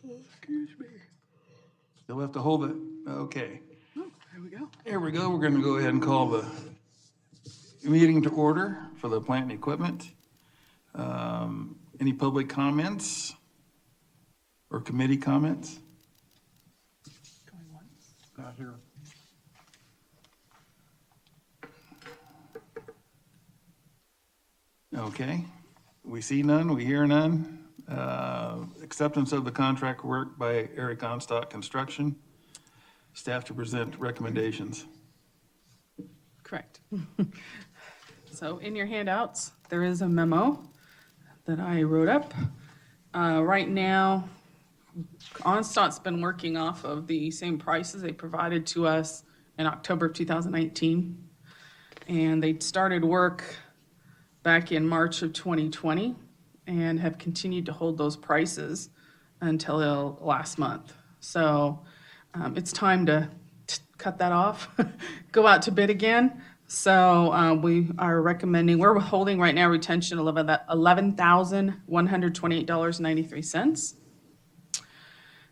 Excuse me. You'll have to hold it. Okay. Oh, there we go. There we go. We're going to go ahead and call the meeting to order for the plant and equipment. Any public comments or committee comments? Going once. Not here. Okay. We see none, we hear none. Acceptance of the contract work by Eric Onstock Construction. Staff to present recommendations. Correct. So in your handouts, there is a memo that I wrote up. Right now, Onstott's been working off of the same prices they provided to us in October of 2019. And they started work back in March of 2020 and have continued to hold those prices until last month. So it's time to cut that off, go out to bid again. So we are recommending, we're holding right now retention of $11,128.93.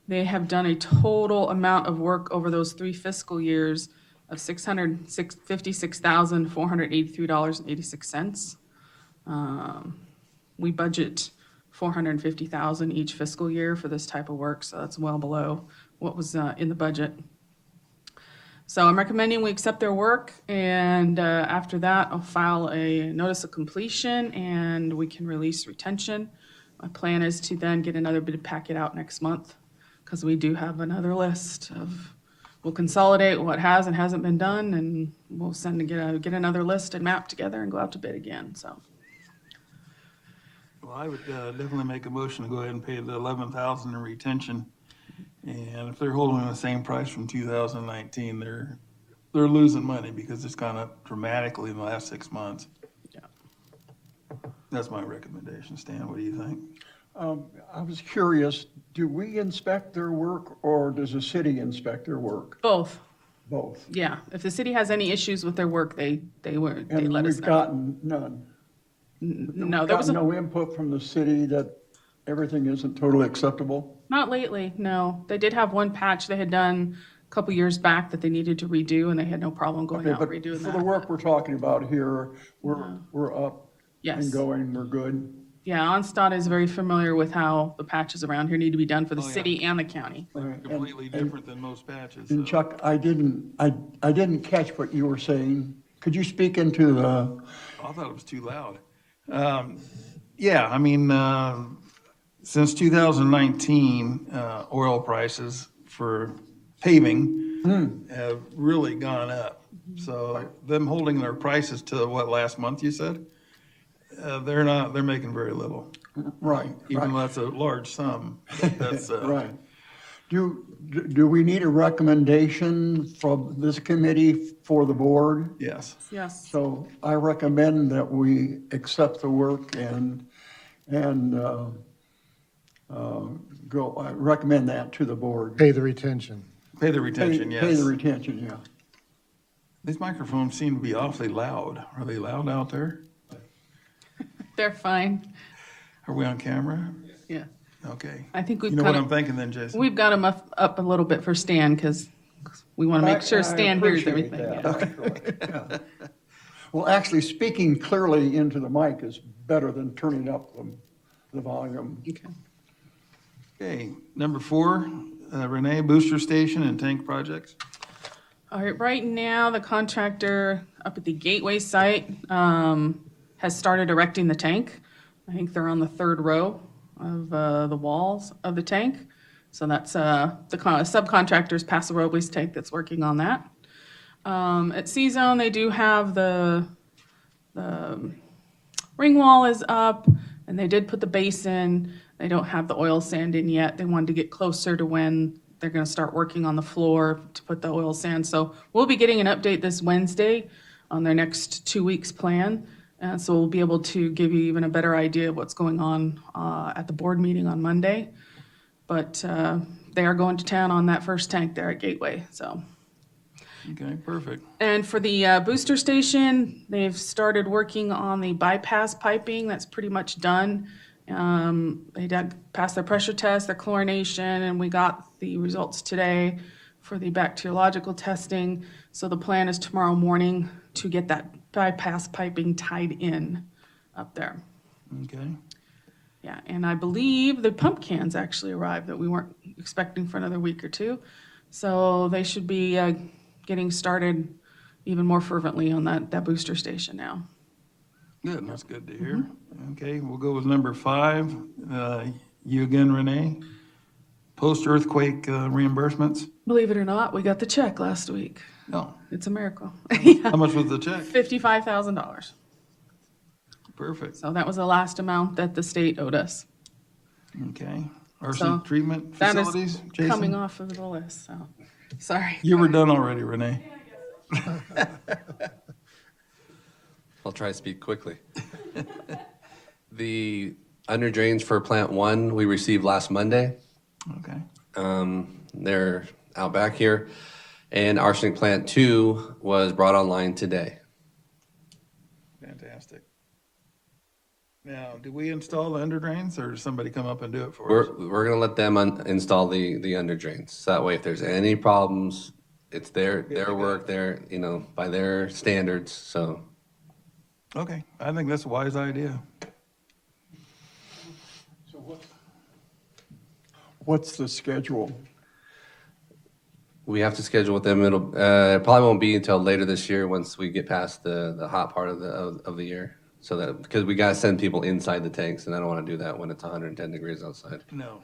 They have done a total amount of work over those 3 fiscal years of $656,483.86. We budget $450,000 each fiscal year for this type of work, so that's well below what was in the budget. So I'm recommending we accept their work, and after that, I'll file a notice of completion, and we can release retention. My plan is to then get another bid packet out next month, because we do have another list of, we'll consolidate what has and hasn't been done, and we'll get another list and map together and go out to bid again, so. Well, I would definitely make a motion to go ahead and pay the $11,000 in retention. And if they're holding the same price from 2019, they're losing money because it's gone up dramatically in the last 6 months. Yeah. That's my recommendation. Stan, what do you think? I was curious, do we inspect their work or does the city inspect their work? Both, Both. yeah. If the city has any issues with their work, they And let us we've know. gotten none. No, there was Gotten no input from the city that everything isn't totally acceptable? not lately, no. They did have one patch they had done a couple years back that they needed to redo, and they had no problem going Okay, out but and redoing for that. the work we're talking about here, we're up Yes. and going, we're good. Yeah, Onstad is very familiar with how the patches around here need to be done for the Oh, yeah. city and the county. Right. Completely different than most patches. And Chuck, I didn't catch what you were saying. Could you speak into the, I thought it was too loud. Yeah, I mean, since 2019, oil prices for paving have really gone up. So them holding their prices to what, last month you said? They're making very little, right, even though right, that's a large sum. That's, right. Do we need a recommendation from this committee for the board? yes. Yes. So I recommend that we accept the work and go, I recommend that to the board. Pay the retention. Pay the retention, Pay the yes. retention, yeah. These microphones seem to be awfully loud. Are they loud out there? They're fine. Are we on camera? Yeah. Okay. I think You we've know what kind I'm of, thinking then, Jason? we've got them up a little bit for Stan because we want to make sure I Stan hears appreciate everything. that. Yeah. Yeah. Well, actually, speaking clearly into the mic is better than turning up the volume. Okay. Okay, number 4, Renee, booster station and tank projects. All right, right now, the contractor up at the Gateway site has started erecting the tank. I think they're on the 3rd row of the walls of the tank. So that's the subcontractor's Paso Robles tank that's working on that. At C-Zone, they do have the ring wall is up, and they did put the base in. They don't have the oil sand in yet. They wanted to get closer to when they're going to start working on the floor to put the oil sand. So we'll be getting an update this Wednesday on their next 2 weeks plan. So we'll be able to give you even a better idea of what's going on at the board meeting on Monday. But they are going to town on that first tank there at Gateway, so. Okay, perfect. And for the booster station, they've started working on the bypass piping. That's pretty much done. They did pass their pressure test, their chlorination, and we got the results today for the bacteriological testing. So the plan is tomorrow morning to get that bypass piping tied in up there. Okay. Yeah, and I believe the pump cans actually arrived that we weren't expecting for another week or two. So they should be getting started even more fervently on that booster station now. Good, that's good to hear. Okay, we'll go with number 5. You again, Renee. Post-earthquake reimbursements? Believe it or not, we got the check last week. No. It's a miracle. How much was the check? $55,000. Perfect. So that was the last amount that the state owed us. Okay. Arsenic So treatment That facilities, is Jason? coming off of the list, so, sorry. You were done already, Renee. I'll try to speak quickly. The under drains for Plant 1 we received last Monday. Okay. They're out back here. And arsenic Plant 2 was brought online today. Fantastic. Now, do we install the under drains or does somebody come up and do it for us? We're going to let them install the under drains. So that way, if there's any problems, it's their work, by their standards. So Okay, I think that's a wise idea. So what's the schedule? we have to schedule with them. It probably won't be until later this year once we get past the hot part of the year. So that, because we gotta send people inside the tanks, and I don't want to do that when it's 110 degrees outside. No.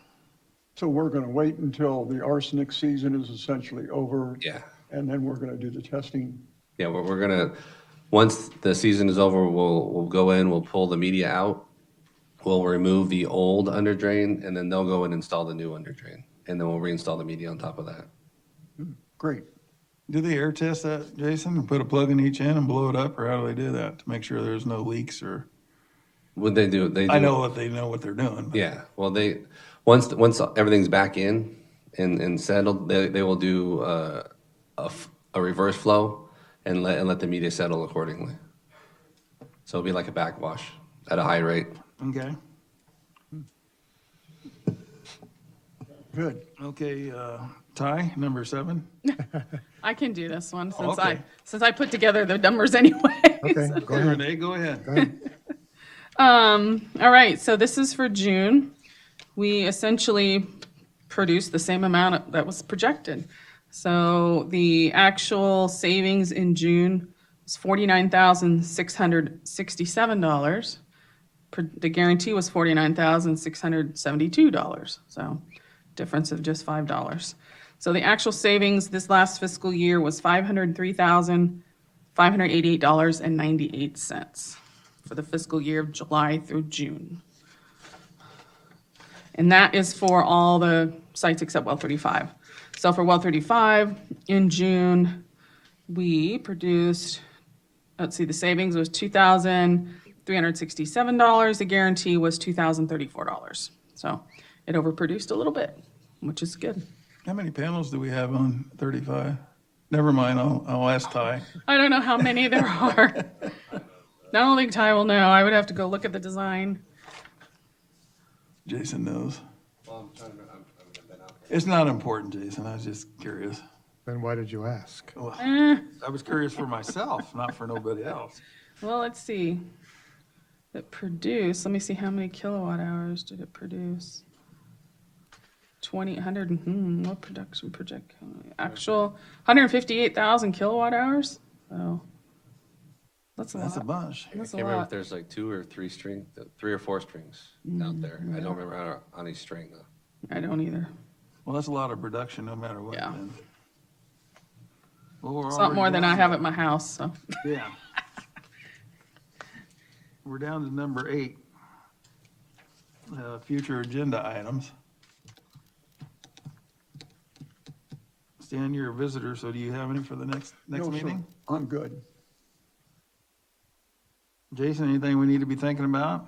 So we're going to wait until the arsenic season is essentially over? Yeah. And then we're going to do the testing? Yeah, we're gonna, once the season is over, we'll go in, we'll pull the media out, we'll remove the old under drain, and then they'll go and install the new under drain, and then we'll reinstall the media on top of that. Great. Do they air test that, Jason, and put a plug in each end and blow it up, or how do they do that to make sure there's no leaks or? What they do, I know what they know what they're doing. But Yeah, well, once everything's back in and settled, they will do a reverse flow and let the media settle accordingly. So it'll be like a backwash at a high rate. Okay. Good. Okay, Ty, number 7. I can do this one Okay. since I put together the numbers anyway. Okay, go Okay, ahead. Renee, go ahead. Go ahead. All right, so this is for June. We essentially produced the same amount that was projected. So the actual savings in June was $49,667. The guarantee was $49,672. So difference of just $5. So the actual savings this last fiscal year was $503,588.98 for the fiscal year of July through June. And that is for all the sites except well 35. So for well 35, in June, we produced, let's see, the savings was $2,367. The guarantee was $2,034. So it overproduced a little bit, which is good. How many panels do we have on 35? Never mind, I'll ask Ty. I don't know how many there are. I don't think Ty will know. I would have to go look at the design. Jason knows. It's not important, Jason, I was just curious. Then why did you ask? Well, Eh, I was curious for myself, not for nobody else. well, let's see. It produced, let me see how many kilowatt hours did it produce? 100, what production project? Actual 158,000 kilowatt hours? Oh, that's a That's a lot. bunch. I That's a can't remember lot. if there's like 3 or 4 strings out there. I don't remember on each string though. I don't either. Well, that's a lot of production, no matter what. Yeah. Then. Well, we're It's not already more than down I have to- at my house, so. Yeah. We're down to number 8. Future agenda items. Stan, you're a visitor, so do you have any for the next No, sir. meeting? I'm good. Jason, anything we need to be thinking about?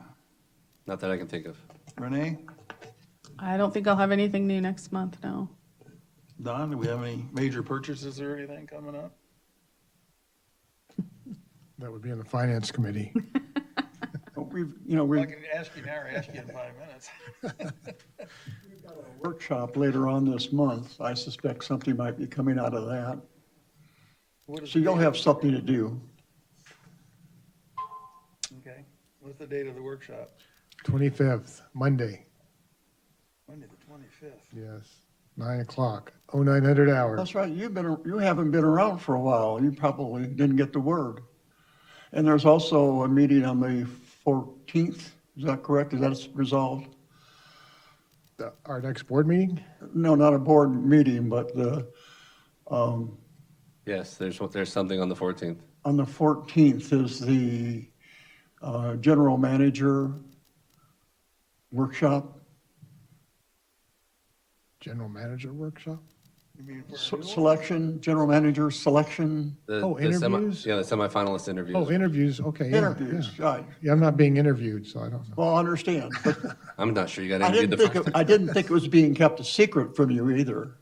Not that I can think of. Renee? I don't think I'll have anything new next month, no. Don, do we have any major purchases or anything coming up? That would be in the finance committee. We've, I we've can ask you now or ask you in 5 minutes. workshop later on this month. I suspect something might be coming out of that. What is So the you'll date? have something to do. Okay, what's the date of the workshop? 25th, Monday, Monday, the 25th. yes, 9 o'clock, 0900 hours. That's right, you haven't been around for a while. You probably didn't get the word. And there's also a meeting on the 14th. Is that correct? Is that resolved? Our next board meeting? No, not a board meeting, but Yes, there's something on the 14th. on the 14th is the general manager workshop, General manager workshop? You mean for a new one? selection, general manager selection, Oh, interviews? Yeah, the semifinalist interviews. Oh, interviews, okay, yeah, interviews, yeah. right. Yeah, I'm not being interviewed, so I don't know. Well, I understand, but I'm not sure you got I interviewed didn't the think, first time. I didn't think it was being kept a secret from you either.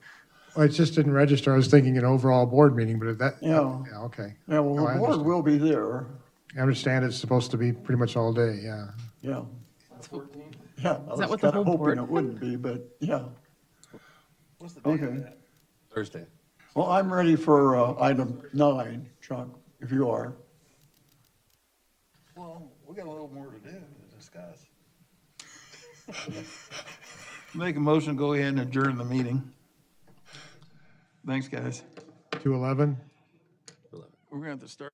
Well, it just didn't register. I was thinking an overall board meeting, but that, Yeah. yeah, okay. Yeah, well, Oh, I the board understand. will be there, I understand it's supposed to be pretty much all day, yeah. yeah. Yeah, I Is that was what the kind of whole hoping board- it wouldn't be, but yeah. What's the date of Okay. that? Thursday. Well, I'm ready for item 9, Chuck, if you are. Well, we got a little more to do to discuss. Make a motion, go ahead and adjourn the meeting. Thanks, guys. 211? We're gonna have to start.